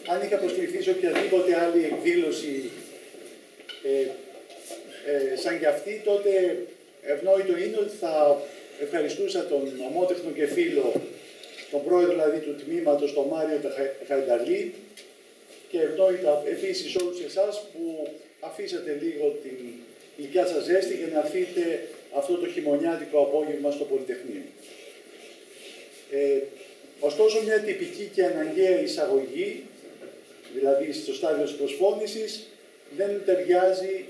αν είχα προσκληθεί σε οποιαδήποτε άλλη εκδήλωση σαν και αυτή, τότε ευνόητο είναι ότι θα ευχαριστούσα τον ομότεχνο και φίλο, τον πρόεδρο δηλαδή του τμήματος, τον Μάριο Χαϊνταλή, και ευνόητα επίσης όλους εσάς που αφήσατε λίγο την γλυκιά σας ζέστη για να έρθετε αυτό το χειμωνιάτικο απόγευμα στο Πολυτεχνείο. Ωστόσο, μια τυπική και αναγκαία εισαγωγή, δηλαδή στο στάδιο της προσφώνησης, δεν ταιριάζει,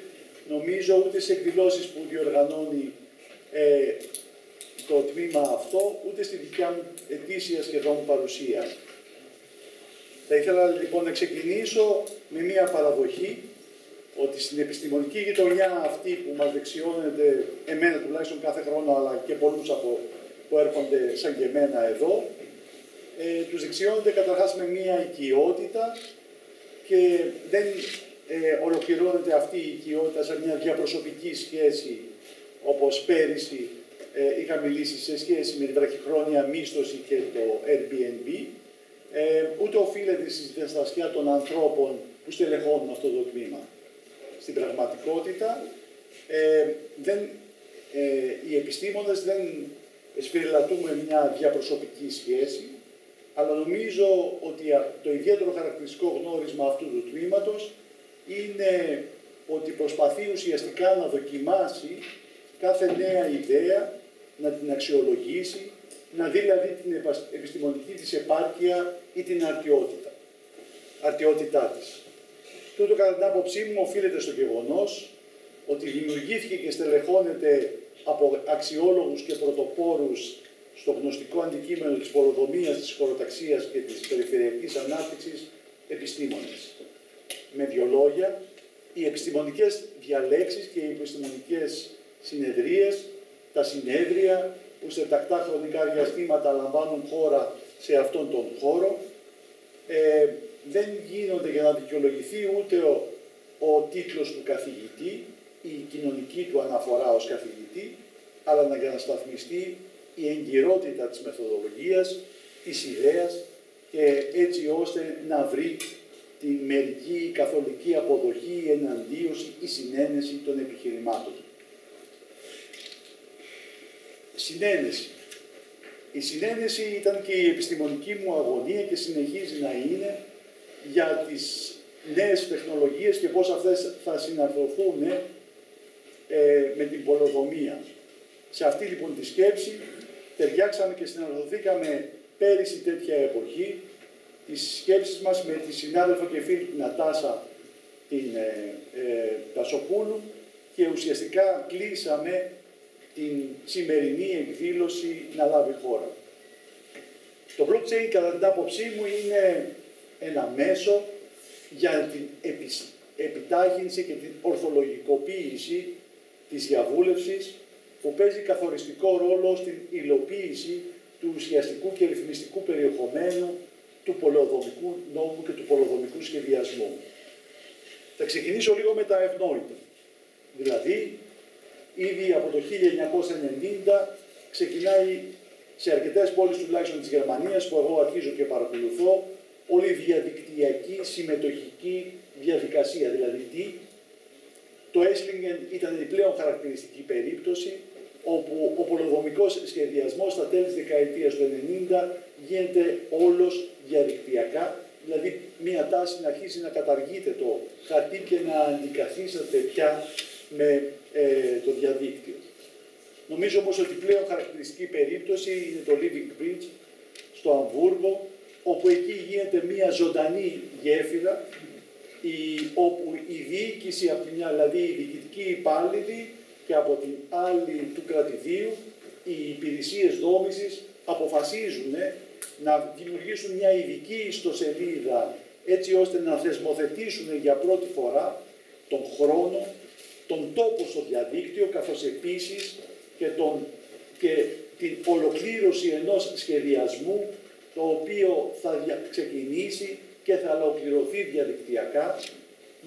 νομίζω, ούτε σε εκδηλώσεις που διοργανώνει το τμήμα αυτό, ούτε στη δικιά μου ετήσια σχεδόν παρουσία. Θα ήθελα λοιπόν να ξεκινήσω με μια παραδοχή, ότι στην επιστημονική γειτονιά αυτή που μας δεξιώνεται, εμένα τουλάχιστον κάθε χρόνο, αλλά και πολλούς που έρχονται σαν και εμένα εδώ, τους δεξιώνεται καταρχάς με μια οικειότητα και δεν ολοκληρώνεται αυτή η οικειότητα σε μια διαπροσωπική σχέση, όπως πέρυσι είχα μιλήσει σε σχέση με την βραχυχρόνια μίσθωση και το Airbnb, ούτε οφείλεται στη διστασιά των ανθρώπων που στελεχώνουν αυτό το τμήμα. Στην πραγματικότητα, οι επιστήμονες δεν σφυριλατούμε μια διαπροσωπική σχέση, αλλά νομίζω ότι το ιδιαίτερο χαρακτηριστικό γνώρισμα αυτού του τμήματος είναι ότι προσπαθεί ουσιαστικά να δοκιμάσει κάθε νέα ιδέα, να την αξιολογήσει, να δει δηλαδή την επιστημονική της επάρκεια ή την αρτιότητά της. Τούτο, κατά την άποψή μου, οφείλεται στο γεγονός ότι δημιουργήθηκε και στελεχώνεται από αξιόλογους και πρωτοπόρους στο γνωστικό αντικείμενο της πολεοδομίας, της χωροταξίας και της περιφερειακής ανάπτυξης επιστήμονες. Με δύο λόγια, οι επιστημονικές διαλέξεις και οι επιστημονικές συνεδρίες, τα συνέδρια που σε τακτά χρονικά διαστήματα λαμβάνουν χώρα σε αυτόν τον χώρο, δεν γίνονται για να δικαιολογηθεί ούτε ο τίτλος του καθηγητή, η κοινωνική του αναφορά ως καθηγητή, αλλά για να σταθμιστεί η εγκυρότητα της μεθοδολογίας, της ιδέας και έτσι ώστε να βρει τη μερική καθολική αποδοχή, η εναντίωση, η συνένεση των επιχειρημάτων. Συνένεση. Η συνένεση ήταν και η επιστημονική μου αγωνία και συνεχίζει να είναι για τις νέες τεχνολογίες και πώς αυτές θα συναρθρωθούν με την πολεοδομία. Σε αυτή λοιπόν τη σκέψη ταιριάξαμε και συναρθρωθήκαμε πέρυσι τέτοια εποχή τις σκέψεις μας με τη συνάδελφο και φίλη την Νατάσα την Τασοπούλου και ουσιαστικά κλείσαμε την σημερινή εκδήλωση να λάβει χώρα. Το blockchain, κατά την άποψή μου, είναι ένα μέσο για την επιτάχυνση και την ορθολογικοποίηση της διαβούλευσης που παίζει καθοριστικό ρόλο στην υλοποίηση του ουσιαστικού και ρυθμιστικού περιεχομένου του πολεοδομικού νόμου και του πολεοδομικού σχεδιασμού. Θα ξεκινήσω λίγο με τα ευνόητα. Δηλαδή, ήδη από το 1990 ξεκινάει σε αρκετές πόλεις τουλάχιστον της Γερμανίας, που εγώ αρχίζω και παρακολουθώ, όλη η διαδικτυακή συμμετοχική διαδικασία. Δηλαδή, το Esslingen ήταν η πλέον χαρακτηριστική περίπτωση, όπου ο πολεοδομικός σχεδιασμός στα τέλη της δεκαετίας του 90 γίνεται όλος διαδικτυακά, δηλαδή μία τάση να αρχίσει να καταργείται το χαρτί και να αντικαθίσταται πια με το διαδίκτυο. Νομίζω όμως ότι πλέον χαρακτηριστική περίπτωση είναι το Living Bridge στο Αμβούργο, όπου εκεί γίνεται μία ζωντανή γέφυρα, όπου η διοίκηση από τη μια, δηλαδή οι διοικητικοί υπάλληλοι, και από την άλλη του κρατηδίου, οι υπηρεσίες δόμησης αποφασίζουν να δημιουργήσουν μια ειδική ιστοσελίδα έτσι ώστε να θεσμοθετήσουν για πρώτη φορά τον χρόνο, τον τόπο στο διαδίκτυο, καθώς επίσης και την ολοκλήρωση ενός σχεδιασμού, το οποίο θα ξεκινήσει και θα ολοκληρωθεί διαδικτυακά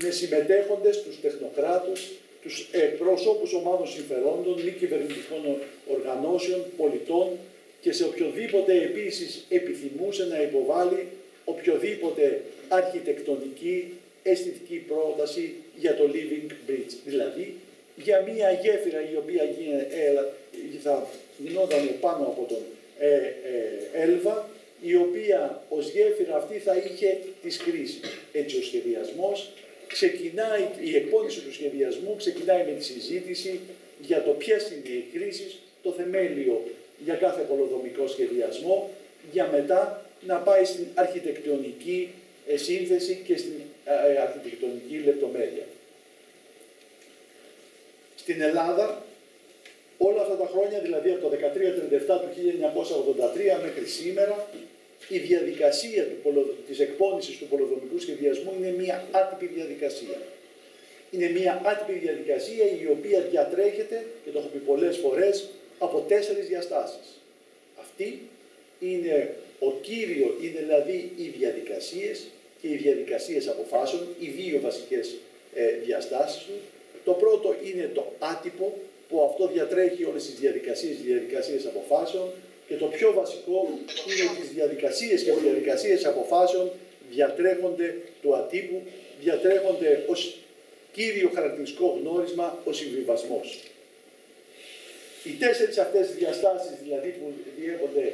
με συμμετέχοντες τους τεχνοκράτους, τους πρόσωπους ομάδων συμφερόντων, μη κυβερνητικών οργανώσεων, πολιτών και σε οποιοδήποτε επίσης επιθυμούσε να υποβάλει οποιοδήποτε αρχιτεκτονική αισθητική πρόταση για το Living Bridge. Δηλαδή, για μία γέφυρα η οποία θα γινόταν πάνω από τον Έλβα, η οποία ως γέφυρα αυτή θα είχε τις κρίσεις. Έτσι ο σχεδιασμός ξεκινάει, η εκπόνηση του σχεδιασμού ξεκινάει με τη συζήτηση για το ποιες είναι οι κρίσεις, το θεμέλιο για κάθε πολεοδομικό σχεδιασμό, για μετά να πάει στην αρχιτεκτονική σύνθεση και στην αρχιτεκτονική λεπτομέρεια. Στην Ελλάδα, όλα αυτά τα χρόνια, δηλαδή από το 1337 του 1983 μέχρι σήμερα, η διαδικασία της εκπόνησης του πολεοδομικού σχεδιασμού είναι μία άτυπη διαδικασία. Είναι μία άτυπη διαδικασία η οποία διατρέχεται, και το έχω πει πολλές φορές, από 4 διαστάσεις. Αυτή είναι είναι δηλαδή οι διαδικασίες και οι διαδικασίες αποφάσεων, οι δύο βασικές διαστάσεις του. Το πρώτο είναι το άτυπο, που αυτό διατρέχει όλες τις διαδικασίες αποφάσεων, και το πιο βασικό είναι ότι τις διαδικασίες και διαδικασίες αποφάσεων διατρέχονται του ατύπου, διατρέχονται ως κύριο χαρακτηριστικό γνώρισμα ο συμβιβασμός. Οι 4 αυτές διαστάσεις δηλαδή που διέπονται,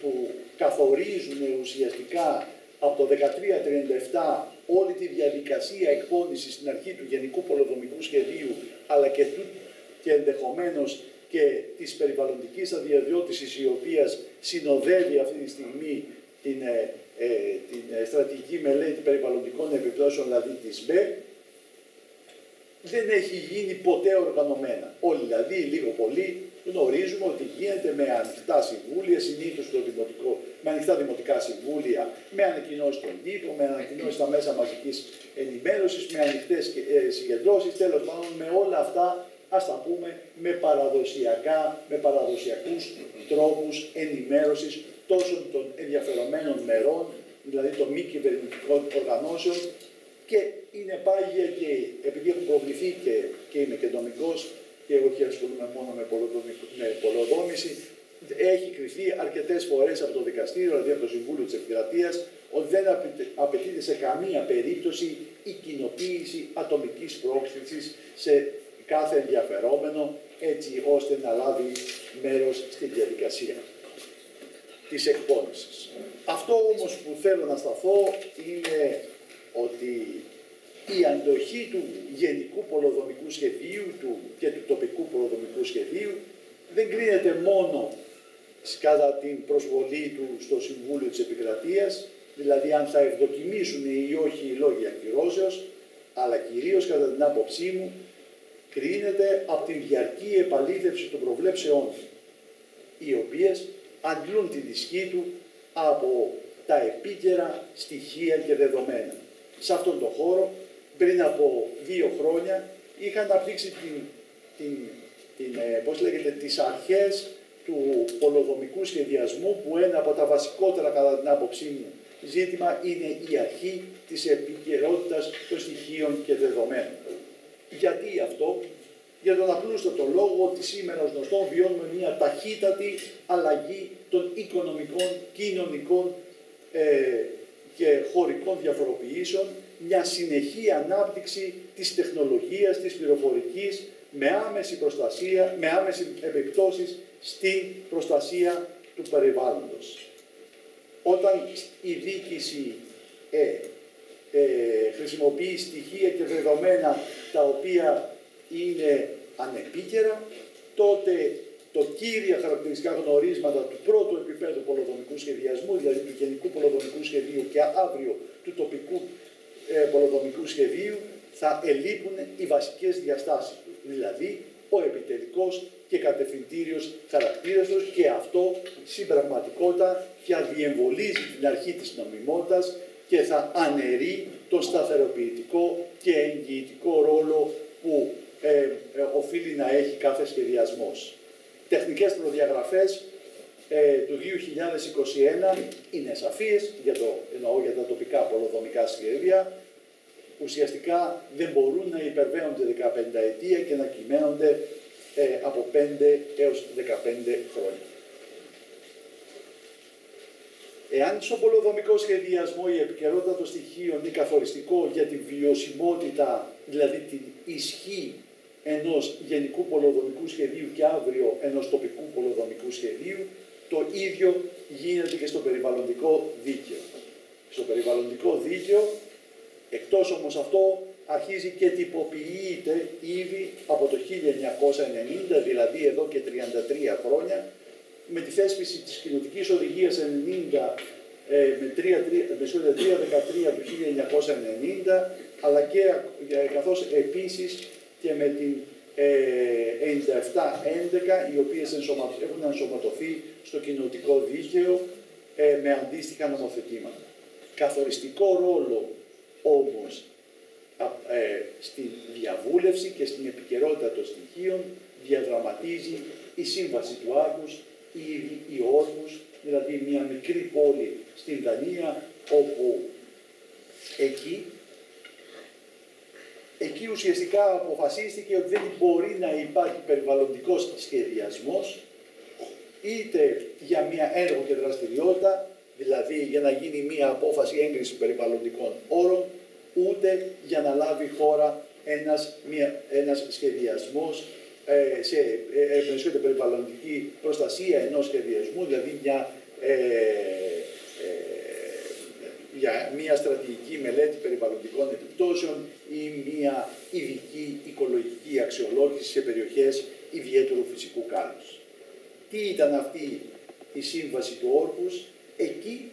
που καθορίζουν ουσιαστικά από το 1337 όλη τη διαδικασία εκπόνησης στην αρχή του Γενικού Πολεοδομικού Σχεδίου, αλλά και ενδεχομένως και της περιβαλλοντικής αδειοδότησης, η οποία συνοδεύει αυτή τη στιγμή την στρατηγική μελέτη περιβαλλοντικών επιπτώσεων, δηλαδή της ΜΠΕ, δεν έχει γίνει ποτέ οργανωμένα. Όλοι δηλαδή, λίγο πολύ, γνωρίζουμε ότι γίνεται με ανοιχτά συμβούλια, συνήθως με ανοιχτά δημοτικά συμβούλια, με ανακοινώσεις στον τύπο, με ανακοινώσεις στα μέσα μαζικής ενημέρωσης, με ανοιχτές συγκεντρώσεις, τέλος πάντων με όλα αυτά, ας τα πούμε, με παραδοσιακούς τρόπους ενημέρωσης τόσο των ενδιαφερομένων μερών, δηλαδή των μη κυβερνητικών οργανώσεων, και είναι πάγια και επειδή έχουν προβληθεί και είμαι και νομικός και όχι ασχολούμαι μόνο με πολεοδόμηση, έχει κριθεί αρκετές φορές από το δικαστήριο, δηλαδή από το Συμβούλιο της Επικρατείας, ότι δεν απαιτείται σε καμία περίπτωση η κοινοποίηση ατομικής πρόσκλησης σε κάθε ενδιαφερόμενο, έτσι ώστε να λάβει μέρος στη διαδικασία της εκπόνησης. Αυτό όμως που θέλω να σταθώ είναι ότι η αντοχή του Γενικού Πολεοδομικού Σχεδίου και του τοπικού πολεοδομικού σχεδίου δεν κρίνεται μόνο κατά την προσβολή του στο Συμβούλιο της Επικρατείας, δηλαδή αν θα ευδοκιμήσουν ή όχι οι λόγοι ακυρώσεως, αλλά κυρίως κατά την άποψή μου κρίνεται από την διαρκή επαλήθευση των προβλέψεών του, οι οποίες αντλούν την ισχύ του από τα επίκαιρα στοιχεία και δεδομένα. Σε αυτόν τον χώρο, πριν από 2 χρόνια, είχα αναπτύξει τις αρχές του πολεοδομικού σχεδιασμού, που ένα από τα βασικότερα κατά την άποψή μου ζήτημα είναι η αρχή της επικαιρότητας των στοιχείων και δεδομένων. Γιατί αυτό? Για τον απλούστατο λόγο ότι σήμερα ως γνωστόν βιώνουμε μια ταχύτατη αλλαγή των οικονομικών, κοινωνικών και χωρικών διαφοροποιήσεων, μια συνεχή ανάπτυξη της τεχνολογίας, της πληροφορικής, με άμεση προστασία, με άμεση επιπτώσεις στην προστασία του περιβάλλοντος. Όταν η διοίκηση χρησιμοποιεί στοιχεία και δεδομένα τα οποία είναι ανεπίκαιρα, τότε το κύρια χαρακτηριστικά γνωρίσματα του πρώτου επίπεδου πολεοδομικού σχεδιασμού, δηλαδή του Γενικού Πολεοδομικού Σχεδίου και αύριο του τοπικού πολεοδομικού σχεδίου, θα ελείπουν οι βασικές διαστάσεις του, δηλαδή ο επιτελικός και κατευθυντήριος χαρακτήρας του, και αυτό στην πραγματικότητα θα διεμβολίζει την αρχή της νομιμότητας και θα αναιρεί τον σταθεροποιητικό και εγγυητικό ρόλο που οφείλει να έχει κάθε σχεδιασμός. Τεχνικές προδιαγραφές του 2021 είναι σαφείς, εννοώ για τα τοπικά πολεοδομικά σχέδια, ουσιαστικά δεν μπορούν να υπερβαίνονται 15 ετία και να κυμαίνονται από 5 έως 15 χρόνια. Εάν στον πολεοδομικό σχεδιασμό η επικαιρότητα των στοιχείων είναι καθοριστικό για τη βιωσιμότητα, δηλαδή την ισχύ ενός γενικού πολεοδομικού σχεδίου και αύριο ενός τοπικού πολεοδομικού σχεδίου, το ίδιο γίνεται και στο περιβαλλοντικό δίκαιο. Στο περιβαλλοντικό δίκαιο, εκτός όμως αυτό, αρχίζει και τυποποιείται ήδη από το 1990, δηλαδή εδώ και 33 χρόνια, με τη θέσπιση της κοινοτικής οδηγίας 90 με 313 του 1990, αλλά και καθώς επίσης και με την 9711, οι οποίες έχουν ενσωματωθεί στο κοινοτικό δίκαιο με αντίστοιχα νομοθετήματα. Καθοριστικό ρόλο όμως στη διαβούλευση και στην επικαιρότητα των στοιχείων διαδραματίζει η Σύμβαση του Άρχους, η Όρμους, δηλαδή μια μικρή πόλη στην Δανία, όπου εκεί ουσιαστικά αποφασίστηκε ότι δεν μπορεί να υπάρχει περιβαλλοντικός σχεδιασμός, είτε για μια έργο και δραστηριότητα, δηλαδή για να γίνει μια απόφαση έγκριση περιβαλλοντικών όρων, ούτε για να λάβει χώρα ένας σχεδιασμός σε περιβαλλοντική προστασία ενός σχεδιασμού, δηλαδή για μια στρατηγική μελέτη περιβαλλοντικών επιπτώσεων ή μια ειδική οικολογική αξιολόγηση σε περιοχές ιδιαίτερου φυσικού κάλους. Τι ήταν αυτή η Σύμβαση του Όρκους? Εκεί,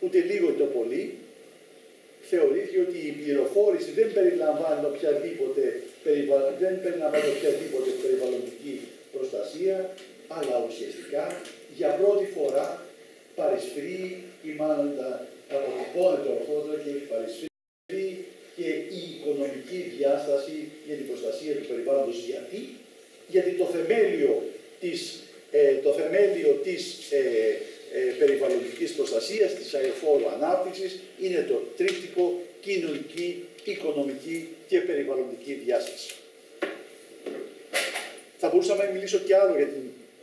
ούτε λίγο ούτε πολύ, θεωρήθηκε ότι η πληροφόρηση δεν περιλαμβάνει οποιαδήποτε περιβαλλοντική προστασία, αλλά ουσιαστικά για πρώτη φορά παρισφρεί ή μάλλον αποτυπώνεται ορθότερα και έχει παρισφρεί και η οικονομική διάσταση για την προστασία του περιβάλλοντος. Γιατί το θεμέλιο της περιβαλλοντικής προστασίας, της αεφόρου ανάπτυξης, είναι το τρίπτυχο κοινωνική, οικονομική και περιβαλλοντική διάσταση. Θα μπορούσαμε να μιλήσω κι άλλο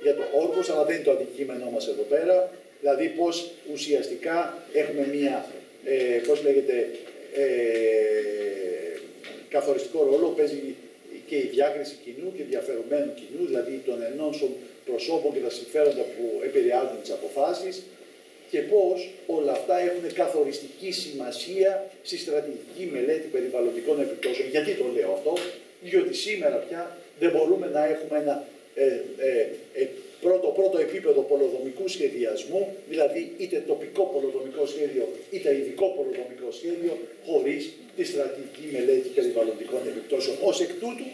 για το Όρκος, αλλά δεν είναι το αντικείμενό μας εδώ πέρα. Δηλαδή πώς ουσιαστικά έχουμε μία, καθοριστικό ρόλο παίζει και η διάκριση κοινού και διαφερομένου κοινού, δηλαδή των ενώσεων προσώπων και τα συμφέροντα που επηρεάζουν τις αποφάσεις, και πώς όλα αυτά έχουν καθοριστική σημασία στη στρατηγική μελέτη περιβαλλοντικών επιπτώσεων. Γιατί το λέω αυτό? Διότι σήμερα πια δεν μπορούμε να έχουμε ένα πρώτο επίπεδο πολεοδομικού σχεδιασμού, δηλαδή είτε τοπικό πολεοδομικό σχέδιο είτε ειδικό πολεοδομικό σχέδιο, χωρίς τη στρατηγική μελέτη περιβαλλοντικών επιπτώσεων. Ως εκ τούτου,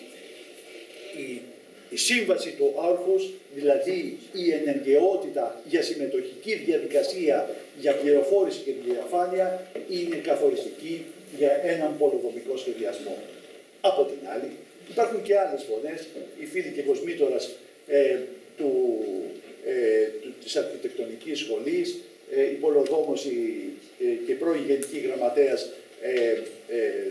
η Σύμβαση του Άρχους, δηλαδή η ενεργαιότητα για συμμετοχική διαδικασία για πληροφόρηση και διαφάνεια, είναι καθοριστική για έναν πολεοδομικό σχεδιασμό. Από την άλλη, υπάρχουν και άλλες φωνές. Η φίλη και κοσμήτωρας της αρχιτεκτονικής σχολής, η πολεοδόμος και πρώην γενική γραμματέας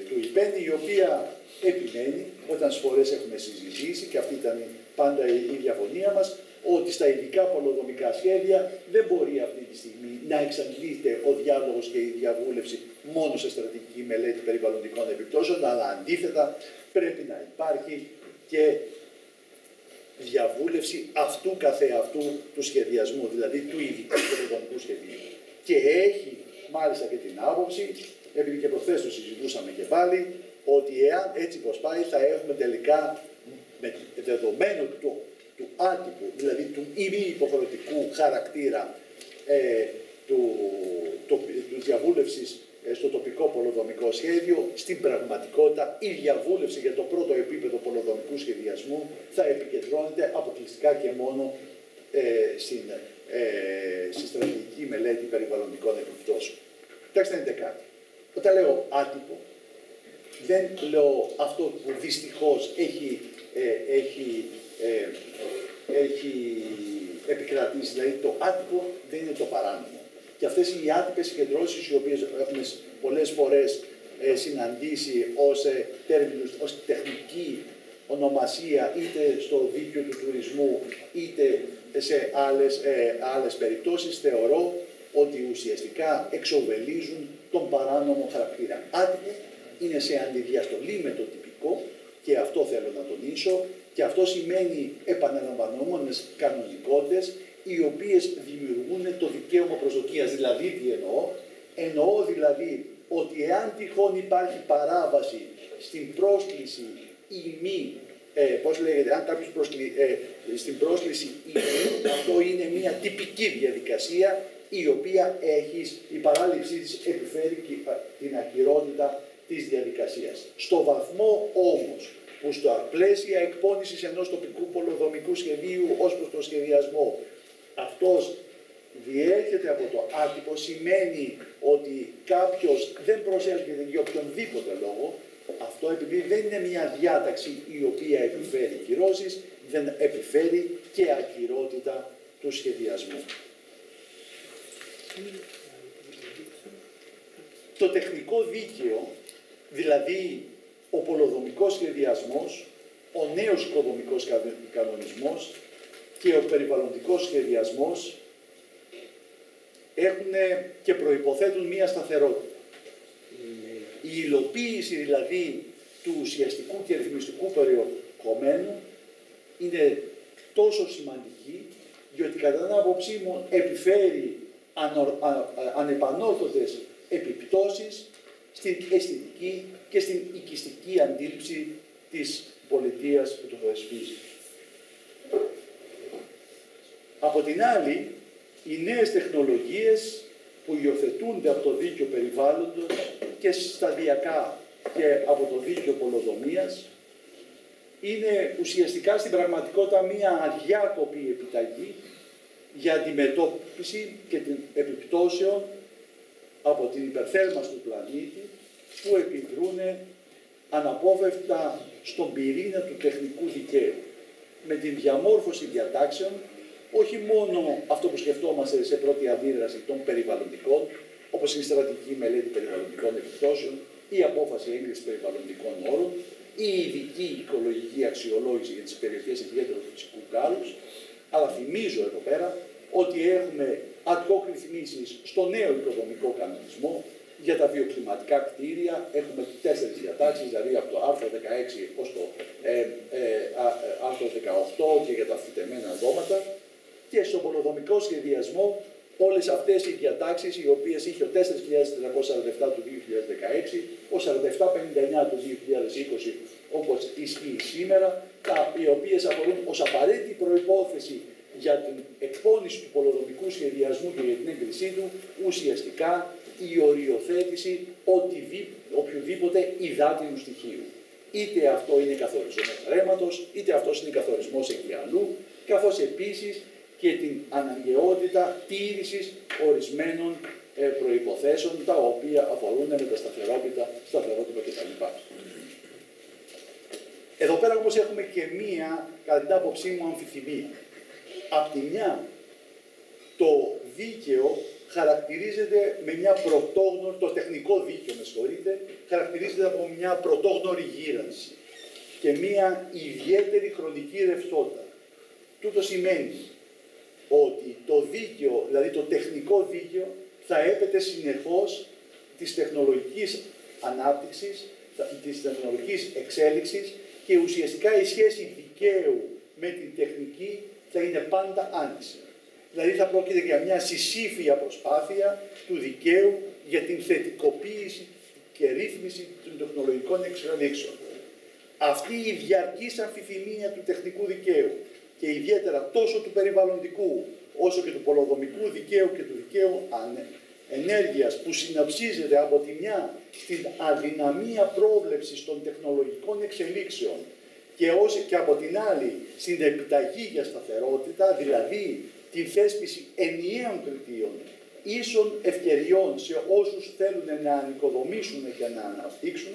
του ΙΠΕΝΗ, η οποία επιμένει, όταν φορές έχουμε συζητήσει, και αυτή ήταν πάντα η διαφωνία μας, ότι στα ειδικά πολεοδομικά σχέδια δεν μπορεί αυτή τη στιγμή να εξαντλείται ο διάλογος και η διαβούλευση μόνο σε στρατηγική μελέτη περιβαλλοντικών επιπτώσεων, αλλά αντίθετα πρέπει να υπάρχει και διαβούλευση αυτού καθεαυτού του σχεδιασμού, δηλαδή του ειδικού πολεοδομικού σχεδίου. Και έχει μάλιστα και την άποψη, επειδή και προχθές το συζητούσαμε και πάλι, ότι εάν έτσι πως πάει θα έχουμε τελικά, με δεδομένο του άτυπου, δηλαδή του μη υποχρεωτικού χαρακτήρα του διαβούλευσης στο τοπικό πολεοδομικό σχέδιο, στην πραγματικότητα η διαβούλευση για το πρώτο επίπεδο πολεοδομικού σχεδιασμού θα επικεντρώνεται αποκλειστικά και μόνο στη στρατηγική μελέτη περιβαλλοντικών επιπτώσεων. Κοιτάξτε, είναι κάτι. Όταν λέω άτυπο, δεν λέω αυτό που δυστυχώς έχει επικρατήσει, δηλαδή το άτυπο δεν είναι το παράνομο. Και αυτές οι άτυπες συγκεντρώσεις, οι οποίες έχουμε πολλές φορές συναντήσει ως τεχνική ονομασία, είτε στο δίκαιο του τουρισμού, είτε σε άλλες περιπτώσεις, θεωρώ ότι ουσιαστικά εξοβελίζουν τον παράνομο χαρακτήρα. Άτυπο είναι σε αντιδιαστολή με το τυπικό και αυτό θέλω να τονίσω και αυτό σημαίνει επαναλαμβανόμενες κανονικότητες οι οποίες δημιουργούν το δικαίωμα προσδοκίας. Δηλαδή τι εννοώ? Εννοώ δηλαδή ότι εάν τυχόν υπάρχει παράβαση στην πρόσκληση ή μη, πώς λέγεται, αν κάποιος στην πρόσκληση ή μη, αυτό είναι μια τυπική διαδικασία η οποία η παράληψή της επιφέρει την ακυρότητα της διαδικασίας. Στο βαθμό όμως που στα πλαίσια εκπόνησης ενός τοπικού πολεοδομικού σχεδίου ως προς τον σχεδιασμό αυτός διέρχεται από το άτυπο, σημαίνει ότι κάποιος δεν προσέλκυται για οποιονδήποτε λόγο. Αυτό επειδή δεν είναι μια διάταξη η οποία επιφέρει κυρώσεις, δεν επιφέρει και ακυρότητα του σχεδιασμού. Το τεχνικό δίκαιο, δηλαδή ο πολεοδομικός σχεδιασμός, ο νέος οικοδομικός κανονισμός και ο περιβαλλοντικός σχεδιασμός έχουν και προϋποθέτουν μία σταθερότητα. Η υλοποίηση δηλαδή του ουσιαστικού και ρυθμιστικού περιεχομένου είναι τόσο σημαντική, διότι κατά την άποψή μου επιφέρει ανεπανόρθωτες επιπτώσεις στην αισθητική και στην οικιστική αντίληψη της πολιτείας που το θεσπίζει. Από την άλλη, οι νέες τεχνολογίες που υιοθετούνται από το δίκαιο περιβάλλοντος και σταδιακά και από το δίκαιο πολεοδομίας είναι ουσιαστικά στην πραγματικότητα μία αδιάκοπη επιταγή για αντιμετώπιση και την επιπτώσεων από την υπερθέρμανση του πλανήτη που επιδρούν αναπόφευκτα στον πυρήνα του τεχνικού δικαίου με την διαμόρφωση διατάξεων, όχι μόνο αυτό που σκεφτόμαστε σε πρώτη αντίδραση των περιβαλλοντικών, όπως είναι η στρατηγική μελέτη περιβαλλοντικών επιπτώσεων, η απόφαση έγκρισης περιβαλλοντικών όρων, η ειδική οικολογική αξιολόγηση για τις περιοχές ιδιαίτερου φυσικού κάλους, αλλά θυμίζω εδώ πέρα ότι έχουμε ad hoc ρυθμίσεις στο νέο οικοδομικό κανονισμό για τα βιοκλιματικά κτίρια. Έχουμε 4 διατάξεις, δηλαδή από το άρθρο 16 ως το άρθρο 18 και για τα φυτεμένα δώματα. Και στον πολεοδομικό σχεδιασμό όλες αυτές οι διατάξεις, οι οποίες είχε ο 4.447 του 2016, ο 4759 του 2020, όπως ισχύει σήμερα, οι οποίες αφορούν ως απαραίτητη προϋπόθεση για την εκπόνηση του πολεοδομικού σχεδιασμού και για την έγκρισή του, ουσιαστικά η οριοθέτηση οποιοδήποτε υδάτινου στοιχείου. Είτε αυτό είναι καθορισμός ρέματος, είτε αυτός είναι καθορισμός εγκυαλού, καθώς επίσης και την αναγκαιότητα τήρησης ορισμένων προϋποθέσεων, τα οποία αφορούν με τα σταθερότητα κτλ. Εδώ πέρα όμως έχουμε και μία, κατά την άποψή μου, αμφιθυμία. Απ' τη μια, το δίκαιο χαρακτηρίζεται με μια πρωτόγνωρη, το τεχνικό δίκαιο, με συγχωρείτε, χαρακτηρίζεται από μια πρωτόγνωρη γύρανση και μια ιδιαίτερη χρονική ρευστότητα. Τούτο σημαίνει ότι το δίκαιο, δηλαδή το τεχνικό δίκαιο, θα έπεται συνεχώς της τεχνολογικής ανάπτυξης, της τεχνολογικής εξέλιξης και ουσιαστικά η σχέση δικαίου με την τεχνική θα είναι πάντα άνηση. Δηλαδή θα πρόκειται για μια συσύφια προσπάθεια του δικαίου για την θετικοποίηση και ρύθμιση των τεχνολογικών εξελίξεων. Αυτή η διαρκής αμφιθυμία του τεχνικού δικαίου και ιδιαίτερα τόσο του περιβαλλοντικού όσο και του πολεοδομικού δικαίου και του δικαίου ενέργειας που συνοψίζεται από τη μια στην αδυναμία πρόβλεψης των τεχνολογικών εξελίξεων και από την άλλη στην επιταγή για σταθερότητα, δηλαδή την θέσπιση ενιαίων κριτήριων, ίσων ευκαιριών σε όσους θέλουν να ανοικοδομήσουν και να αναπτύξουν,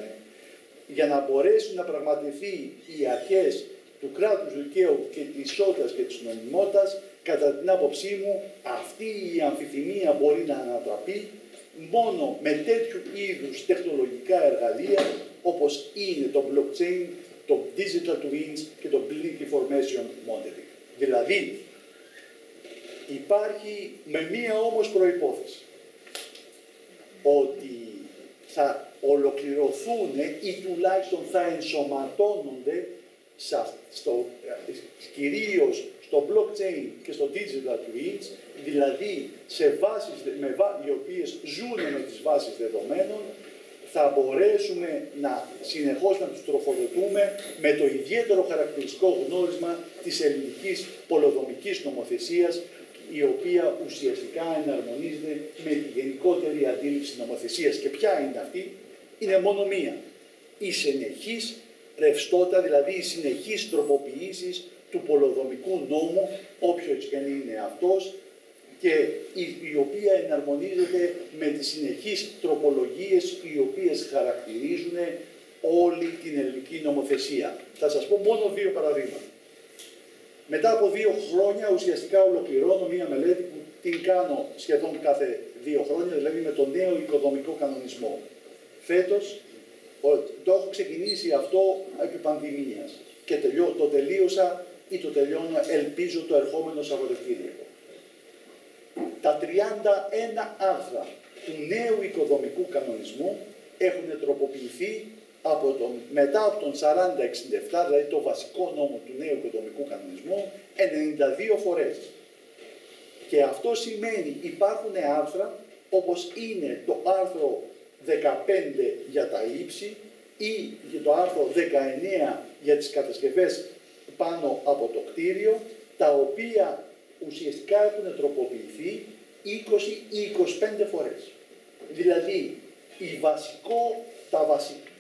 για να μπορέσουν να πραγματευτεί οι αρχές του κράτους δικαίου και της ισότητας και της νομιμότητας, κατά την άποψή μου, αυτή η αμφιθυμία μπορεί να ανατραπεί μόνο με τέτοιου είδους τεχνολογικά εργαλεία, όπως είναι το blockchain, το digital twins και το link information modeling. Δηλαδή, Υπάρχει με μία όμως προϋπόθεση, ότι θα ολοκληρωθούν ή τουλάχιστον θα ενσωματώνονται κυρίως στο blockchain και στο digital twins, δηλαδή σε βάσεις οι οποίες ζουν με τις βάσεις δεδομένων, θα μπορέσουμε συνεχώς να τους τροφοδοτούμε με το ιδιαίτερο χαρακτηριστικό γνώρισμα της ελληνικής πολεοδομικής νομοθεσίας, η οποία ουσιαστικά εναρμονίζεται με τη γενικότερη αντίληψη νομοθεσίας. Και ποια είναι αυτή? Είναι μόνο μία. Η συνεχής ρευστότητα, δηλαδή οι συνεχείς τροποποιήσεις του πολεοδομικού νόμου, όποιος και αν είναι αυτός, και η οποία εναρμονίζεται με τις συνεχείς τροπολογίες οι οποίες χαρακτηρίζουν όλη την ελληνική νομοθεσία. Θα σας πω μόνο δύο παραδείγματα. Μετά από 2 χρόνια ουσιαστικά ολοκληρώνω μία μελέτη που την κάνω σχεδόν κάθε 2 χρόνια, δηλαδή με τον νέο οικοδομικό κανονισμό. Φέτος το έχω ξεκινήσει αυτό επί πανδημίας και το τελείωσα ή το τελειώνω, ελπίζω, το ερχόμενο Σαββατοκύριακο. Τα 31 άρθρα του νέου οικοδομικού κανονισμού έχουν τροποποιηθεί μετά από τον 4067, δηλαδή το βασικό νόμο του νέου οικοδομικού κανονισμού, 92 φορές. Και αυτό σημαίνει υπάρχουν άρθρα όπως είναι το άρθρο 15 για τα ύψη ή το άρθρο 19 για τις κατασκευές πάνω από το κτίριο, τα οποία ουσιαστικά έχουν τροποποιηθεί 20 ή 25 φορές. Δηλαδή,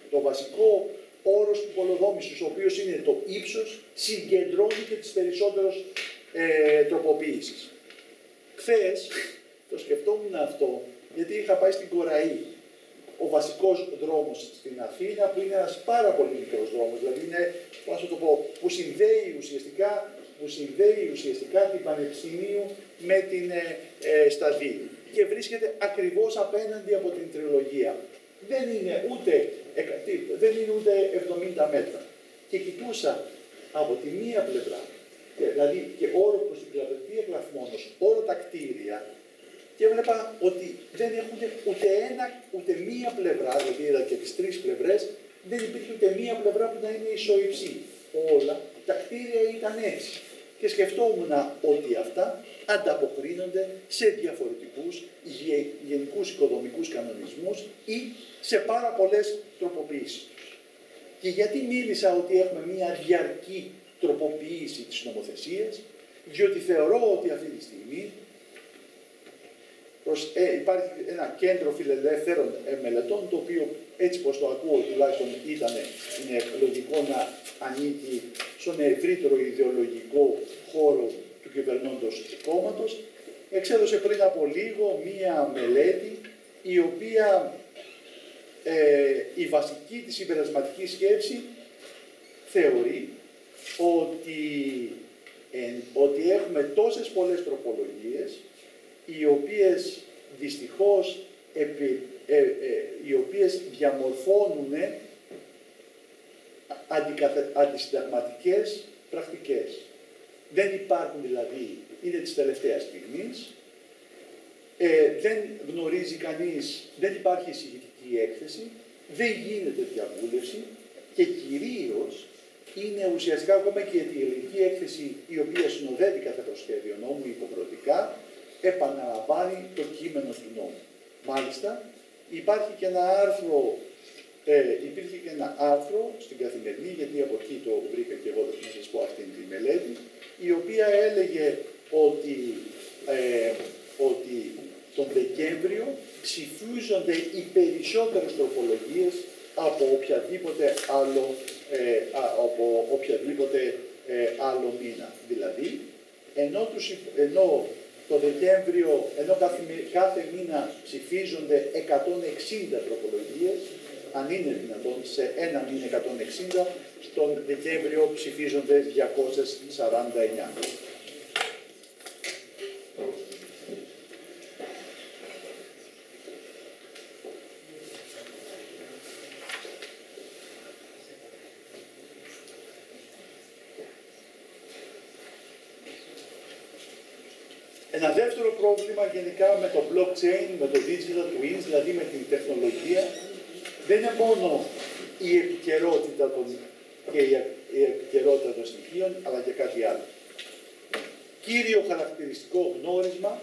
το βασικό όρος του πολεοδόμησης, ο οποίος είναι το ύψος, συγκεντρώνει και τις περισσότερες τροποποίησεις. Χθες το σκεφτόμουν αυτό, γιατί είχα πάει στην Κοραή, ο βασικός δρόμος στην Αθήνα, που είναι ένας πάρα πολύ μικρός δρόμος, δηλαδή είναι, πώς να το πω, που συνδέει ουσιαστικά την Πανεπιστημίου με την Σταδί και βρίσκεται ακριβώς απέναντι από την Τριλογία. Δεν είναι ούτε 70 μέτρα. Και κοιτούσα από τη μία πλευρά, δηλαδή και όλο προς την πλατεία Γλαθμόνος, όλα τα κτίρια, και έβλεπα ότι δεν έχουν ούτε μία πλευρά, δηλαδή είδα και τις 3 πλευρές, δεν υπήρχε ούτε μία πλευρά που να είναι ισοϊψή. Όλα τα κτίρια ήταν έτσι. Και σκεφτόμουν ότι αυτά ανταποκρίνονται σε διαφορετικούς γενικούς οικοδομικούς κανονισμούς ή σε πάρα πολλές τροποποιήσεις. Και γιατί μίλησα ότι έχουμε μια διαρκή τροποποίηση της νομοθεσίας? Διότι θεωρώ ότι αυτή τη στιγμή υπάρχει ένα κέντρο φιλελεύθερων μελετών, το οποίο, έτσι πως το ακούω τουλάχιστον, είναι λογικό να ανήκει στον ευρύτερο ιδεολογικό χώρο του κυβερνώντος κόμματος. Εξέδωσε πριν από λίγο μία μελέτη, η οποία η βασική της συμπερασματική σκέψη θεωρεί ότι έχουμε τόσες πολλές τροπολογίες, οι οποίες δυστυχώς οι οποίες διαμορφώνουν αντισυνταγματικές πρακτικές. Δεν υπάρχουν δηλαδή, είναι της τελευταίας στιγμής, δεν γνωρίζει κανείς, δεν υπάρχει εισηγητική έκθεση, δεν γίνεται διαβούλευση και κυρίως είναι ουσιαστικά ακόμα και η αιτιολογική έκθεση, η οποία συνοδεύει κάθε προσχέδιο νόμου υποχρεωτικά, επαναλαμβάνει το κείμενο του νόμου. Μάλιστα, υπήρχε και ένα άρθρο στην Καθημερινή, γιατί από εκεί το βρήκα και εγώ, να σας πω αυτή τη μελέτη, η οποία έλεγε ότι τον Δεκέμβριο ψηφίζονται οι περισσότερες τροπολογίες από οποιαδήποτε άλλο μήνα. Δηλαδή, ενώ το Δεκέμβριο, κάθε μήνα ψηφίζονται 160 τροπολογίες, αν είναι δυνατόν σε ένα μήνα 160, στον Δεκέμβριο ψηφίζονται 249. Ένα δεύτερο πρόβλημα γενικά με το blockchain, με το digital twins, δηλαδή με την τεχνολογία, δεν είναι μόνο η επικαιρότητα και η επικαιρότητα των στοιχείων, αλλά και κάτι άλλο. Κύριο χαρακτηριστικό γνώρισμα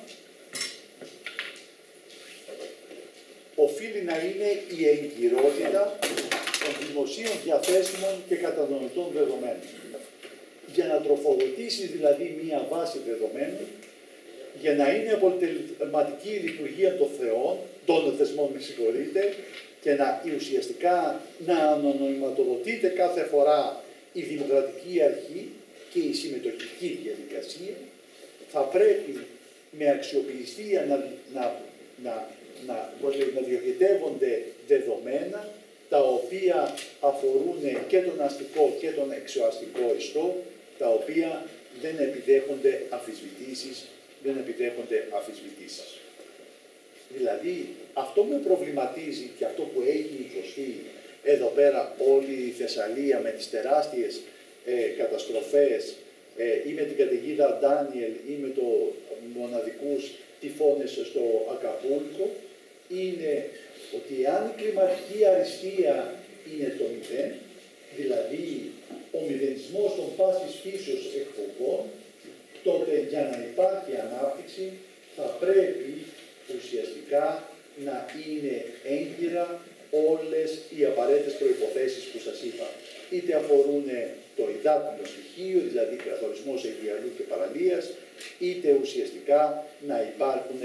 οφείλει να είναι η εγκυρότητα των δημοσίων διαθέσιμων και κατανοητών δεδομένων. Για να τροφοδοτήσει δηλαδή μία βάση δεδομένων, για να είναι αποτελεσματική η λειτουργία των θεσμών, και ουσιαστικά να ανωνυματοδοτείται κάθε φορά η δημοκρατική αρχή και η συμμετοχική διαδικασία, θα πρέπει με αξιοπιστία να διοχετεύονται δεδομένα τα οποία αφορούν και τον αστικό και τον εξωαστικό ιστό, τα οποία δεν επιδέχονται αμφισβητήσεις. Δηλαδή, αυτό με προβληματίζει και αυτό που έχει υποστεί εδώ πέρα όλη η Θεσσαλία με τις τεράστιες καταστροφές ή με την καταιγίδα Ντάνιελ ή με το μοναδικούς τυφώνες στο Ακαπούλκο, είναι ότι αν η κλιματική αριστεία είναι το μηδέν, δηλαδή ο μηδενισμός των πάσης φύσεως εκπομπών, τότε για να υπάρχει ανάπτυξη θα πρέπει ουσιαστικά να είναι έγκυρα όλες οι απαραίτητες προϋποθέσεις που σας είπα. Είτε αφορούν το υδάτινο στοιχείο, δηλαδή καθορισμός εγκυαλού και παραλίας, είτε ουσιαστικά να υπάρχουν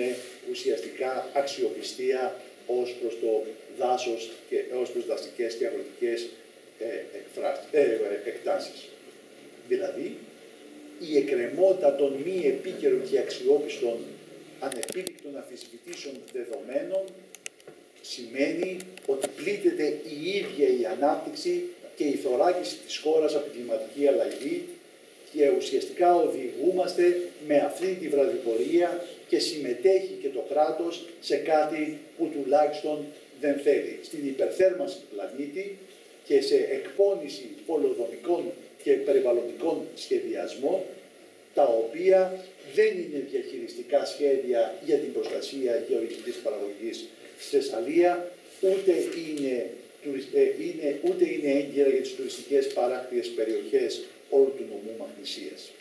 ουσιαστικά αξιοπιστία ως προς το δάσος και ως προς δασικές και αγροτικές εκτάσεις. Δηλαδή, η εκκρεμότητα των μη επίκαιρων και αξιόπιστων ανεπίδεικτων αμφισβητήσεων δεδομένων σημαίνει ότι πλήττεται η ίδια η ανάπτυξη και η θωράκιση της χώρας από την κλιματική αλλαγή και ουσιαστικά οδηγούμαστε με αυτή τη βραδιπορία και συμμετέχει και το κράτος σε κάτι που τουλάχιστον δεν θέλει. Στην υπερθέρμανση του πλανήτη και σε εκπόνηση πολεοδομικών και περιβαλλοντικών σχεδιασμών, τα οποία δεν είναι διαχειριστικά σχέδια για την προστασία γεωργικής παραγωγής στη Θεσσαλία, ούτε είναι έγκυρα για τις τουριστικές παράκτιες περιοχές όλου του νομού Μαγνησίας.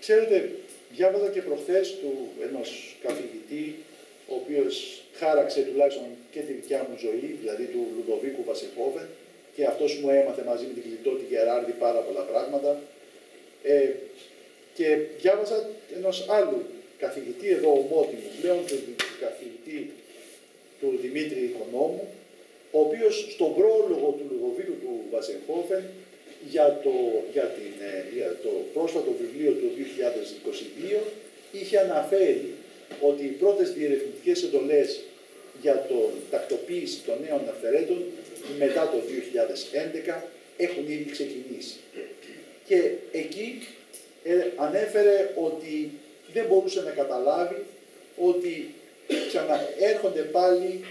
Ξέρετε, διάβαζα και προχθές του ενός καθηγητή, ο οποίος χάραξε τουλάχιστον και τη δικιά μου ζωή, δηλαδή του Λουδοβίκου Βασεχόβεν, και αυτός μου έμαθε μαζί με την Κλητώτη Γεράρδη πάρα πολλά πράγματα. Και διάβαζα ενός άλλου καθηγητή εδώ ομότιμου πλέον, του καθηγητή του Δημήτρη Οικονόμου, ο οποίος στον πρόλογο του Λουδοβίκου του Βασεχόβεν για το πρόσφατο βιβλίο του 2022 είχε αναφέρει ότι οι πρώτες διερευνητικές εντολές για την τακτοποίηση των νέων αυθαιρέτων μετά το 2011 έχουν ήδη ξεκινήσει. Και εκεί ανέφερε ότι δεν μπορούσε να καταλάβει ότι ξαναέρχονται πάλι,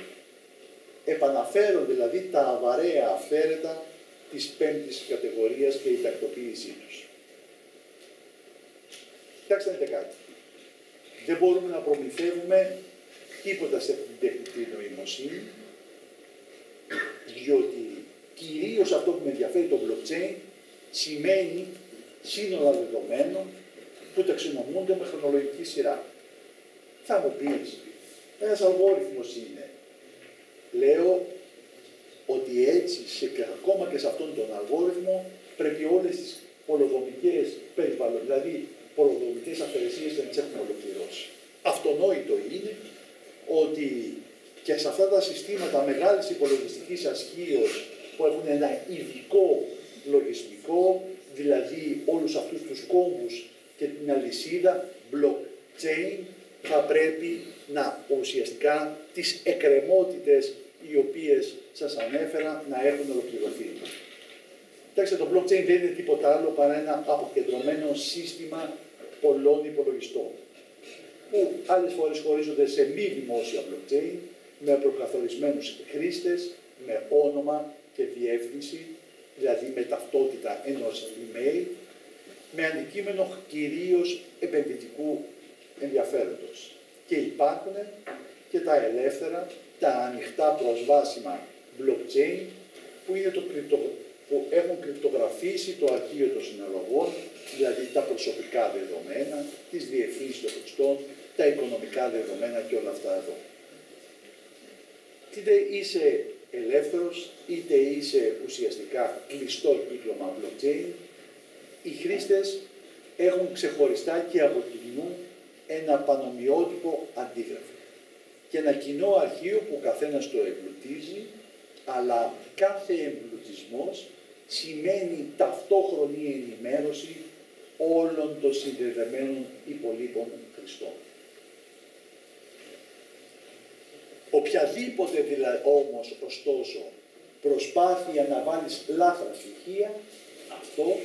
επαναφέρονται δηλαδή τα αβαραία αυθαίρετα της πέμπτης κατηγορίας και η τακτοποίησή τους. Κοιτάξτε κάτι. Δεν μπορούμε να προμηθεύουμε τίποτα σε αυτή την τεχνητή νοημοσύνη, διότι κυρίως αυτό που με ενδιαφέρει το blockchain σημαίνει σύνολα δεδομένων που ταξινομούνται με χρονολογική σειρά. Θα μου πεις, ένας αλγόριθμος είναι. Λέω ότι έτσι, ακόμα και σε αυτόν τον αλγόριθμο, πρέπει όλες τις πολεοδομικές περιβαλλοντικές, δηλαδή πολεοδομικές αφαιρεσίες να τις έχουμε ολοκληρώσει. Αυτονόητο είναι ότι και σε αυτά τα συστήματα μεγάλης υπολογιστικής ασχήλως που έχουν ένα ειδικό λογισμικό, δηλαδή όλους αυτούς τους κόμβους και την αλυσίδα blockchain, θα πρέπει να ουσιαστικά τις εκκρεμότητες οι οποίες σας ανέφερα να έχουν ολοκληρωθεί. Κοιτάξτε, το blockchain δεν είναι τίποτα άλλο παρά ένα αποκεντρωμένο σύστημα πολλών υπολογιστών, που άλλες φορές χωρίζονται σε μη δημόσια blockchain, με προκαθορισμένους χρήστες, με όνομα και διεύθυνση, δηλαδή με ταυτότητα ενός email, με αντικείμενο κυρίως επενδυτικού ενδιαφέροντος. Και υπάρχουν και τα ελεύθερα, τα ανοιχτά προσβάσιμα blockchain, που έχουν κρυπτογραφήσει το αρχείο των συναλλαγών, δηλαδή τα προσωπικά δεδομένα, τις διευθύνσεις των χρηστών, τα οικονομικά δεδομένα και όλα αυτά εδώ. Είτε είσαι ελεύθερος, είτε είσαι ουσιαστικά κλειστό κύκλωμα blockchain, οι χρήστες έχουν ξεχωριστά και από κοινού ένα πανομοιότυπο αντίγραφο και ένα κοινό αρχείο που ο καθένας το εμπλουτίζει, αλλά κάθε εμπλουτισμός σημαίνει ταυτόχρονη ενημέρωση όλων των συνδεδεμένων υπολείπων χρηστών. Οποιαδήποτε όμως, ωστόσο, προσπάθεια να βάλεις λάθρα στοιχεία, αυτό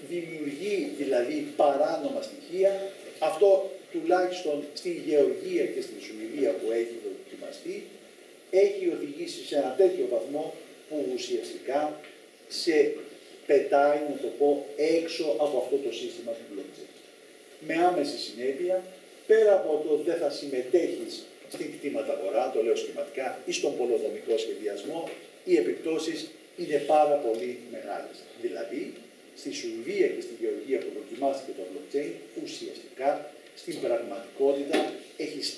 δημιουργεί δηλαδή παράνομα στοιχεία, αυτό τουλάχιστον στη Γεωργία και στη Σουηδία που έχει δοκιμαστεί, έχει οδηγήσει σε ένα τέτοιο βαθμό που ουσιαστικά σε πετάει, να το πω, έξω από αυτό το σύστημα του blockchain. Με άμεση συνέπεια, πέρα από το δεν θα συμμετέχεις στην κτήματαγορά, το λέω σχηματικά, ή στον πολεοδομικό σχεδιασμό, οι επιπτώσεις είναι πάρα πολύ μεγάλες. Δηλαδή, στη Σουηδία και στη Γεωργία που δοκιμάστηκε το blockchain, ουσιαστικά στην πραγματικότητα έχεις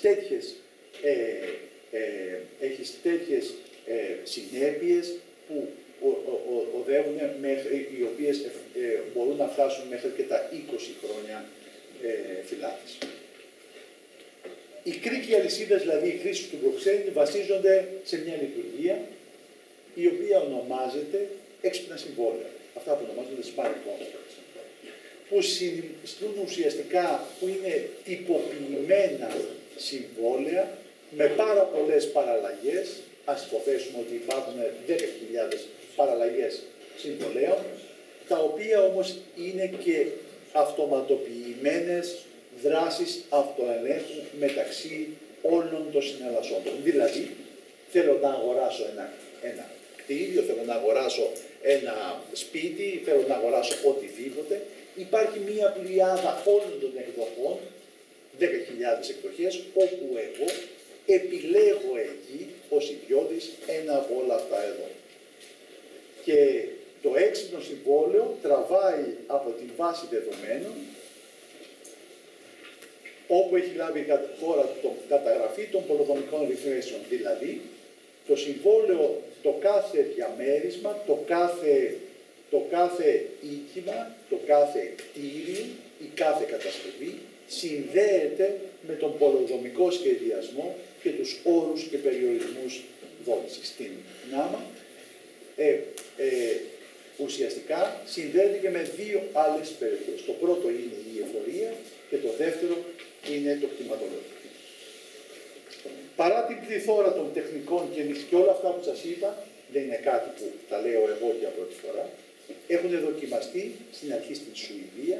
τέτοιες συνέπειες που οδεύουν μέχρι, οι οποίες μπορούν να φτάσουν μέχρι και τα 20 χρόνια φυλάκιση. Οι κρίκοι αλυσίδες, δηλαδή η χρήση του blockchain, βασίζονται σε μια λειτουργία η οποία ονομάζεται έξυπνα συμβόλαια. Αυτά που ονομάζονται smart contracts. Που συνιστούν ουσιαστικά, που είναι τυποποιημένα συμβόλαια με πάρα πολλές παραλλαγές. Ας υποθέσουμε ότι υπάρχουν 10.000 παραλλαγές συμβολέων, τα οποία όμως είναι και αυτοματοποιημένες δράσεις αυτοελέγχου μεταξύ όλων των συναλλασσόντων. Δηλαδή, θέλω να αγοράσω ένα κτίριο, θέλω να αγοράσω ένα σπίτι, θέλω να αγοράσω οτιδήποτε. Υπάρχει μία πλειάδα όλων των εκδοχών, 10.000 εκδοχές, όπου εγώ επιλέγω εκεί ως ιδιώτης ένα από όλα αυτά εδώ. Και το έξυπνο συμβόλαιο τραβάει από την βάση δεδομένων, όπου έχει λάβει χώρα καταγραφή των πολεοδομικών ρυθμίσεων. Δηλαδή, το συμβόλαιο, το κάθε διαμέρισμα, το κάθε οίκημα, το κάθε κτίριο, η κάθε κατασκευή συνδέεται με τον πολεοδομικό σχεδιασμό και τους όρους και περιορισμούς δόμησης. Στην ΝΑΜΑ ουσιαστικά συνδέεται και με δύο άλλες περιοχές. Το πρώτο είναι η εφορία και το δεύτερο είναι το κτηματολόγιο. Παρά την πληθώρα των τεχνικών και όλα αυτά που σας είπα, δεν είναι κάτι που τα λέω εγώ για πρώτη φορά, έχουν δοκιμαστεί στην αρχή στην Σουηδία,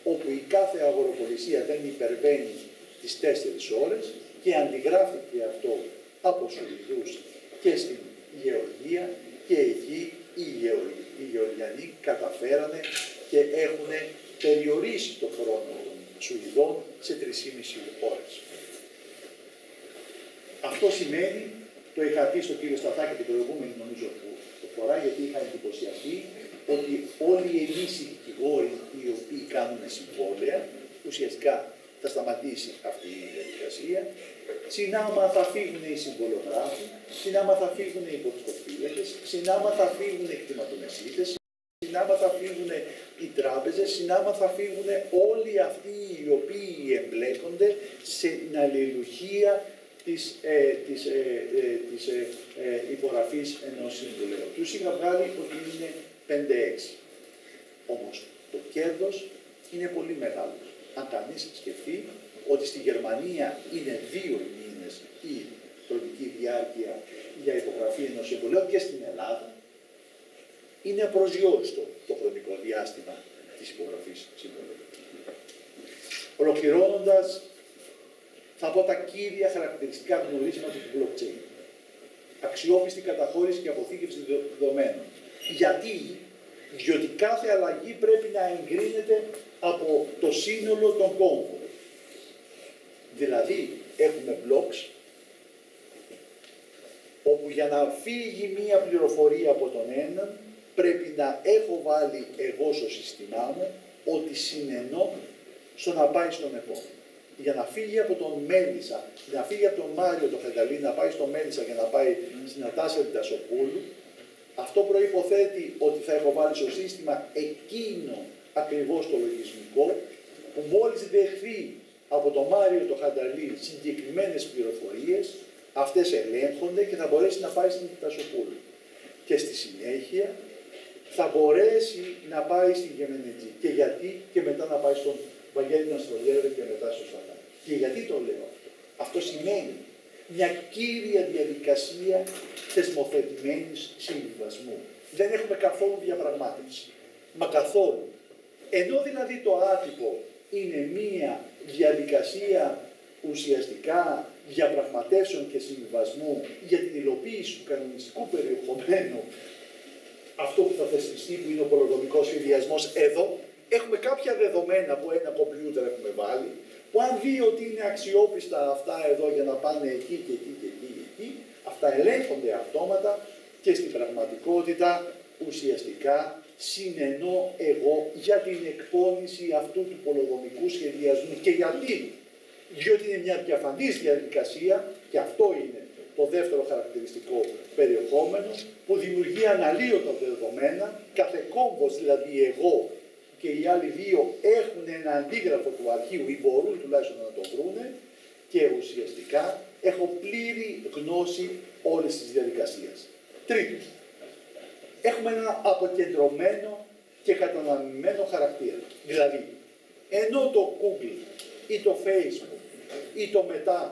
όπου η κάθε αγοροπολισία δεν υπερβαίνει τις 4 ώρες και αντιγράφηκε αυτό από Σουηδούς και στην Γεωργία, και εκεί οι Γεωργιανοί καταφέρανε και έχουν περιορίσει το χρόνο των Σουηδών σε 3,5 ώρες. Αυτό σημαίνει, το είχα πει στον κύριο Σταθάκη την προηγούμενη νομίζω φορά, γιατί είχα εντυπωσιαστεί ότι όλοι εμείς οι δικηγόροι οι οποίοι κάνουν συμβόλαια, ουσιαστικά θα σταματήσει αυτή η διαδικασία, συνάμα θα φύγουν οι συμβολογράφοι, συνάμα θα φύγουν οι υποψηφοφύλακες, συνάμα θα φύγουν οι κτηματομεσίτες, συνάμα θα φύγουν οι τράπεζες, συνάμα θα φύγουν όλοι αυτοί οι οποίοι εμπλέκονται στην αλληλουχία της υπογραφής ενός συμβολέου. Τους είχα βγάλει ότι είναι 5-6. Όμως το κέρδος είναι πολύ μεγάλο. Αν κανείς σκεφτεί ότι στη Γερμανία είναι 2 μήνες η χρονική διάρκεια για υπογραφή ενός συμβολέου, και στην Ελλάδα είναι απροσδιόριστο το χρονικό διάστημα της υπογραφής συμβολέου. Ολοκληρώνοντας, θα πω τα κύρια χαρακτηριστικά γνωρίσματα του blockchain. Αξιόπιστη καταχώρηση και αποθήκευση δεδομένων. Διότι κάθε αλλαγή πρέπει να εγκρίνεται από το σύνολο των κόμβων. Δηλαδή, έχουμε blocks, όπου για να φύγει μία πληροφορία από τον έναν, πρέπει να έχω βάλει εγώ στο σύστημά μου ότι συνενώ στο να πάει στον επόμενο. Για να φύγει από τον Μέλισσα, για να φύγει από τον Μάριο τον Χενταλή, να πάει στον Μέλισσα και να πάει στην Νατάσα την Τασοπούλου, αυτό προϋποθέτει ότι θα έχω βάλει στο σύστημα εκείνο ακριβώς το λογισμικό, που μόλις δεχθεί από τον Μάριο τον Χανταλή συγκεκριμένες πληροφορίες, αυτές ελέγχονται και θα μπορέσει να πάει στην Τασοπούλου. Και στη συνέχεια θα μπορέσει να πάει στην Γεμενετζή. Και γιατί και μετά να πάει στον Βαγγέλη τον Αστρολιέρη και μετά στο Σατά. Και γιατί το λέω αυτό. Αυτό σημαίνει μια κύρια διαδικασία θεσμοθετημένης συμβιβασμού. Δεν έχουμε καθόλου διαπραγμάτευση. Μα καθόλου. Ενώ δηλαδή το άτυπο είναι μία διαδικασία ουσιαστικά διαπραγματεύσεων και συμβιβασμού για την υλοποίηση του κανονιστικού περιεχομένου, αυτό που θα θεσπιστεί, που είναι ο πολεοδομικός σχεδιασμός, εδώ έχουμε κάποια δεδομένα που ένα κομπιούτερ έχουμε βάλει, που αν δει ότι είναι αξιόπιστα αυτά εδώ για να πάνε εκεί και εκεί και εκεί και εκεί, αυτά ελέγχονται αυτόματα και στην πραγματικότητα ουσιαστικά συνενώ εγώ για την εκπόνηση αυτού του πολεοδομικού σχεδιασμού. Και γιατί? Διότι είναι μια διαφανής διαδικασία και αυτό είναι το δεύτερο χαρακτηριστικό περιεχόμενο που δημιουργεί αναλύωτα δεδομένα, κάθε κόμβος δηλαδή εγώ και οι άλλοι δύο έχουν ένα αντίγραφο του αρχείου ή μπορούν τουλάχιστον να το βρούνε και ουσιαστικά έχω πλήρη γνώση όλης της διαδικασίας. Τρίτον, έχουμε ένα αποκεντρωμένο και καταναμημένο χαρακτήρα. Δηλαδή, ενώ το Google ή το Facebook ή το Meta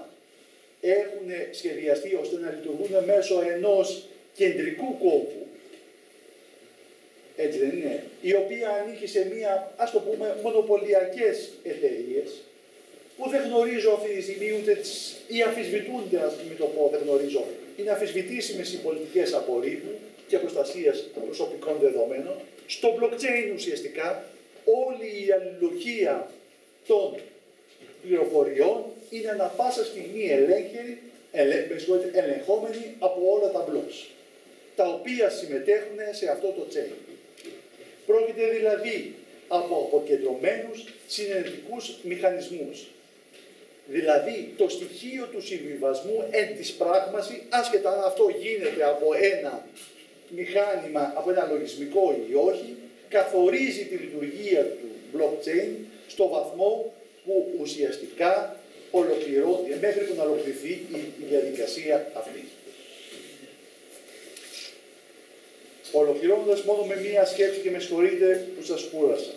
έχουν σχεδιαστεί ώστε να λειτουργούν μέσω ενός κεντρικού κόμβου, έτσι δεν είναι, η οποία ανήκει σε μία, ας το πούμε, μονοπωλιακές εταιρείες, που δεν γνωρίζω αυτή τη στιγμή ούτε τις, ή αμφισβητούνται, ας μην το πω, δεν γνωρίζω, είναι αμφισβητήσιμες οι πολιτικές απορρίπου και προστασίας προσωπικών δεδομένων. Στο blockchain ουσιαστικά όλη η αλληλουχία των πληροφοριών είναι ανα πάσα στιγμή ελεγχόμενη από όλα τα blocks, τα οποία συμμετέχουν σε αυτό το chain. Πρόκειται δηλαδή από αποκεντρωμένους συνενετικούς μηχανισμούς. Δηλαδή το στοιχείο του συμβιβασμού εν της πράγμαση, άσχετα αν αυτό γίνεται από ένα μηχάνημα, από ένα λογισμικό ή όχι, καθορίζει τη λειτουργία του blockchain στο βαθμό που ουσιαστικά ολοκληρώνει, μέχρι που να ολοκληρωθεί η διαδικασία αυτή. Ολοκληρώνοντας μόνο με μία σκέψη και με συγχωρείτε που σας κούρασα.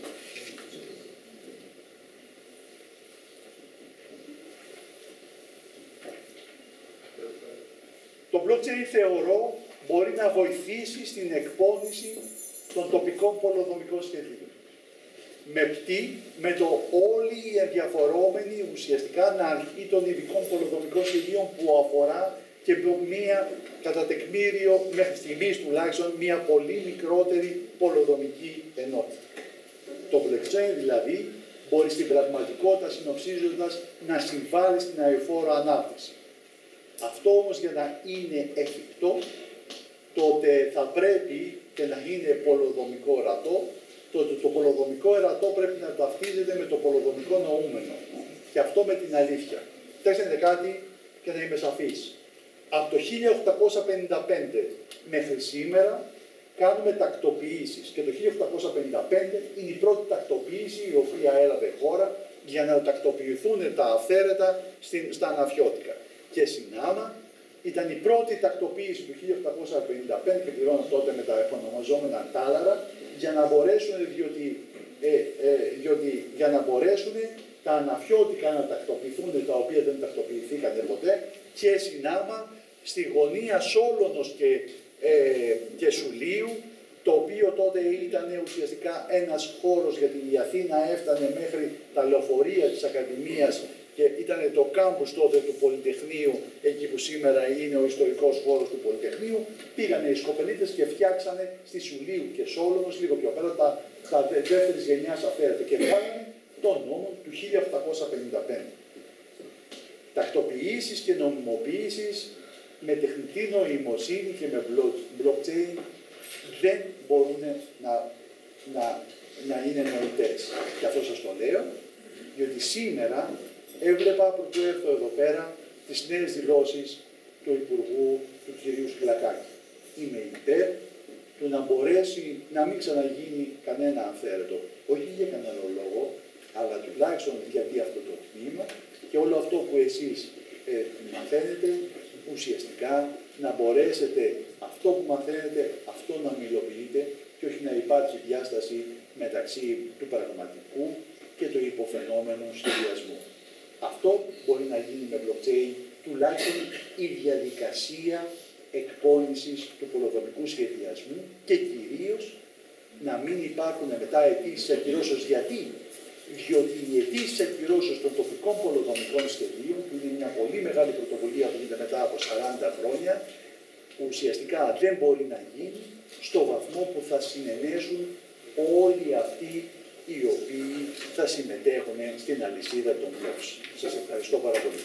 Το blockchain θεωρώ μπορεί να βοηθήσει στην εκπόνηση των τοπικών πολεοδομικών σχεδίων. Με το όλοι οι ενδιαφορόμενοι ουσιαστικά να αρχίσει των ειδικών πολεοδομικών σχεδίων που αφορά και μία, κατά τεκμήριο, μέχρι στιγμής τουλάχιστον, μία πολύ μικρότερη πολεοδομική ενότητα. Το blockchain δηλαδή μπορεί στην πραγματικότητα, συνοψίζοντας, να συμβάλλει στην αειφόρο ανάπτυξη. Αυτό όμως για να είναι εφικτό, τότε θα πρέπει και να είναι πολεοδομικό ορατό, το πολεοδομικό ερατό πρέπει να ταυτίζεται με το πολεοδομικό νοούμενο. Και αυτό με την αλήθεια. Κοιτάξτε κάτι και να είμαι σαφής. Από το 1855 μέχρι σήμερα κάνουμε τακτοποιήσεις και το 1855 είναι η πρώτη τακτοποίηση η οποία έλαβε χώρα για να τακτοποιηθούν τα αυθαίρετα στα αναφιώτικα. Και συνάμα ήταν η πρώτη τακτοποίηση του 1855 και πληρώναν τότε με τα επωνομαζόμενα τάλαρα για να μπορέσουν, διότι για να μπορέσουν τα αναφιώτικα να τακτοποιηθούν, τα οποία δεν τακτοποιηθήκαν ποτέ, και συνάμα στη γωνία Σόλωνος και Σουλίου, το οποίο τότε ήταν ουσιαστικά ένας χώρος, γιατί η Αθήνα έφτανε μέχρι τα λεωφορεία της Ακαδημίας και ήταν το κάμπους τότε του Πολυτεχνείου, εκεί που σήμερα είναι ο ιστορικός χώρος του Πολυτεχνείου, πήγανε οι Σκοπελίτες και φτιάξανε στη Σουλίου και Σόλωμος, λίγο πιο πέρα, τα δεύτερης γενιάς αφαίρετα και βγάλανε τον νόμο του 1855. Τακτοποιήσεις και νομιμοποιήσεις με τεχνητή νοημοσύνη και με blockchain δεν μπορούν να είναι νοητές. Και αυτό σας το λέω, διότι σήμερα έβλεπα πρωτού έρθω εδώ πέρα τις νέες δηλώσεις του Υπουργού του κ. Σκλακάκη. Είμαι υπέρ του να μπορέσει να μην ξαναγίνει κανένα αυθαίρετο. Όχι για κανένα λόγο, αλλά τουλάχιστον γιατί αυτό το τμήμα και όλο αυτό που εσείς μαθαίνετε, ουσιαστικά να μπορέσετε αυτό που μαθαίνετε, αυτό να μιλοποιείτε και όχι να υπάρχει διάσταση μεταξύ του πραγματικού και του υποφαινόμενου σχεδιασμού. Αυτό μπορεί να γίνει με blockchain, τουλάχιστον η διαδικασία εκπόνησης του πολεοδομικού σχεδιασμού και κυρίως να μην υπάρχουν μετά αιτήσεις ακυρώσεως. Γιατί? Διότι οι αιτήσεις ακυρώσεως των τοπικών πολεοδομικών σχεδίων, που είναι μια πολύ μεγάλη πρωτοβουλία που γίνεται μετά από 40 χρόνια, ουσιαστικά δεν μπορεί να γίνει στο βαθμό που θα συνενέσουν όλοι αυτοί οι οποίοι θα συμμετέχουν στην αλυσίδα των blocks. Σας ευχαριστώ πάρα πολύ.